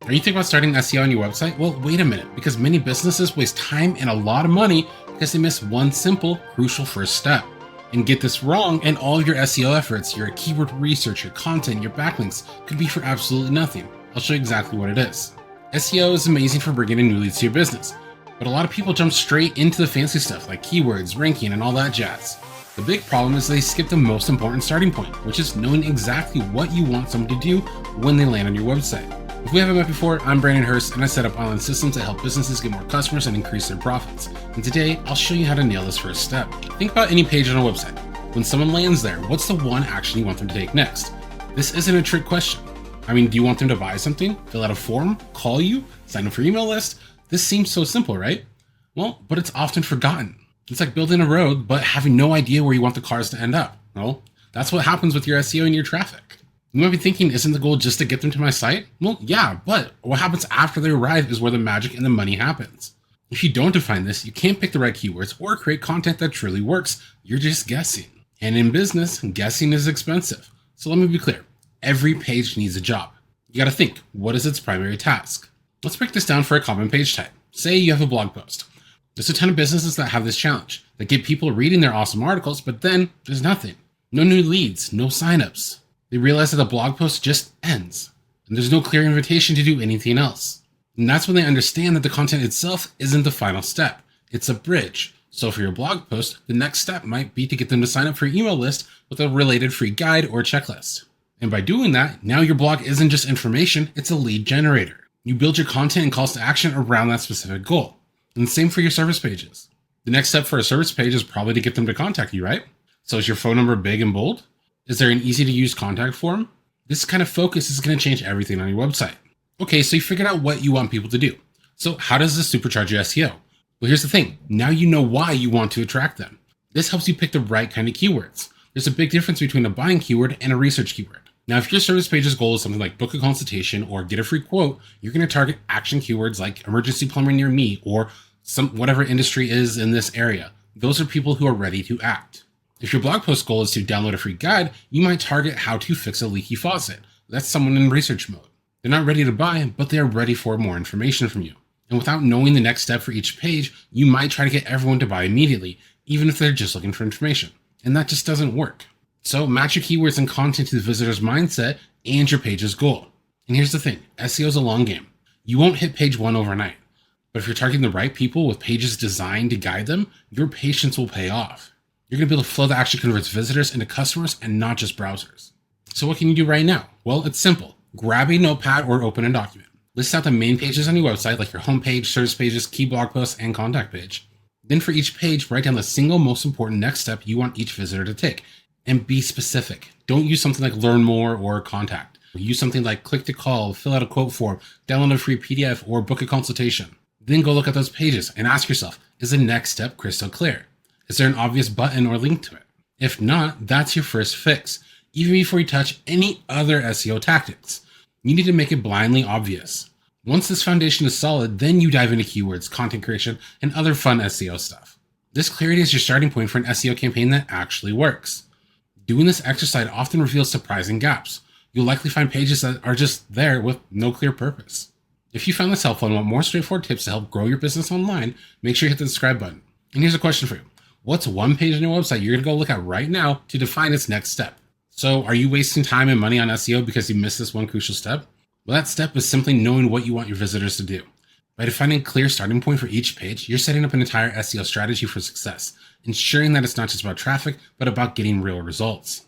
Are you thinking about starting SEO on your website? Well, wait a minute, because many businesses waste time and a lot of money because they miss one simple, crucial first step. And get this wrong, and all of your SEO efforts, your keyword research, your content, your backlinks could be for absolutely nothing. I'll show you exactly what it is. SEO is amazing for bringing in new leads to your business, but a lot of people jump straight into the fancy stuff like keywords, ranking, and all that jazz. The big problem is they skip the most important starting point, which is knowing exactly what you want somebody to do when they land on your website. If we haven't met before, I'm Brandon Hurst, and I set up online systems that help businesses get more customers and increase their profits. And today, I'll show you how to nail this first step. Think about any page on a website. When someone lands there, what's the one action you want them to take next? This isn't a trick question. I mean, do you want them to buy something, fill out a form, call you, sign up for your email list? This seems so simple, right? Well, but it's often forgotten. It's like building a road, but having no idea where you want the cars to end up. Well, that's what happens with your SEO and your traffic. You might be thinking, isn't the goal just to get them to my site? Well, yeah, but what happens after they arrive is where the magic and the money happens. If you don't define this, you can't pick the right keywords or create content that truly works. You're just guessing. And in business, guessing is expensive. So let me be clear. Every page needs a job. You got to think, what is its primary task? Let's break this down for a common page type. Say you have a blog post. There's a ton of businesses that have this challenge, that get people reading their awesome articles, but then there's nothing. No new leads, no signups. They realize that the blog post just ends, and there's no clear invitation to do anything else. And that's when they understand that the content itself isn't the final step. It's a bridge. So for your blog post, the next step might be to get them to sign up for your email list with a related free guide or checklist. And by doing that, now your blog isn't just information, it's a lead generator. You build your content and calls to action around that specific goal. And the same for your service pages. The next step for a service page is probably to get them to contact you, right? So is your phone number big and bold? Is there an easy to use contact form? This kind of focus is going to change everything on your website. Okay, so you figured out what you want people to do. So how does this supercharge your SEO? Well, here's the thing. Now you know why you want to attract them. This helps you pick the right kind of keywords. There's a big difference between a buying keyword and a research keyword. Now, if your service page's goal is something like book a consultation or get a free quote, you're going to target action keywords like emergency plumber near me or whatever industry is in this area. Those are people who are ready to act. If your blog post goal is to download a free guide, you might target how to fix a leaky faucet. That's someone in research mode. They're not ready to buy, but they're ready for more information from you. And without knowing the next step for each page, you might try to get everyone to buy immediately, even if they're just looking for information. And that just doesn't work. So match your keywords and content to the visitor's mindset and your page's goal. And here's the thing, SEO is a long game. You won't hit page 1 overnight. But if you're targeting the right people with pages designed to guide them, your patience will pay off. You're going to be able to flow that actually converts visitors into customers and not just browsers. So what can you do right now? Well, it's simple. Grab a notepad or open a document. List out the main pages on your website, like your homepage, service pages, key blog posts, and contact page. Then for each page, write down the single most important next step you want each visitor to take. And be specific. Don't use something like learn more or contact. Use something like click to call, fill out a quote form, download a free PDF, or book a consultation. Then go look at those pages and ask yourself, is the next step crystal clear? Is there an obvious button or link to it? If not, that's your first fix, even before you touch any other SEO tactics. You need to make it blindly obvious. Once this foundation is solid, then you dive into keywords, content creation, and other fun SEO stuff. This clarity is your starting point for an SEO campaign that actually works. Doing this exercise often reveals surprising gaps. You'll likely find pages that are just there with no clear purpose. If you found this helpful and want more straightforward tips to help grow your business online, make sure you hit the subscribe button. And here's a question for you. What's one page on your website you're going to go look at right now to define its next step? So are you wasting time and money on SEO because you missed this one crucial step? Well, that step is simply knowing what you want your visitors to do. By defining a clear starting point for each page, you're setting up an entire SEO strategy for success, ensuring that it's not just about traffic, but about getting real results.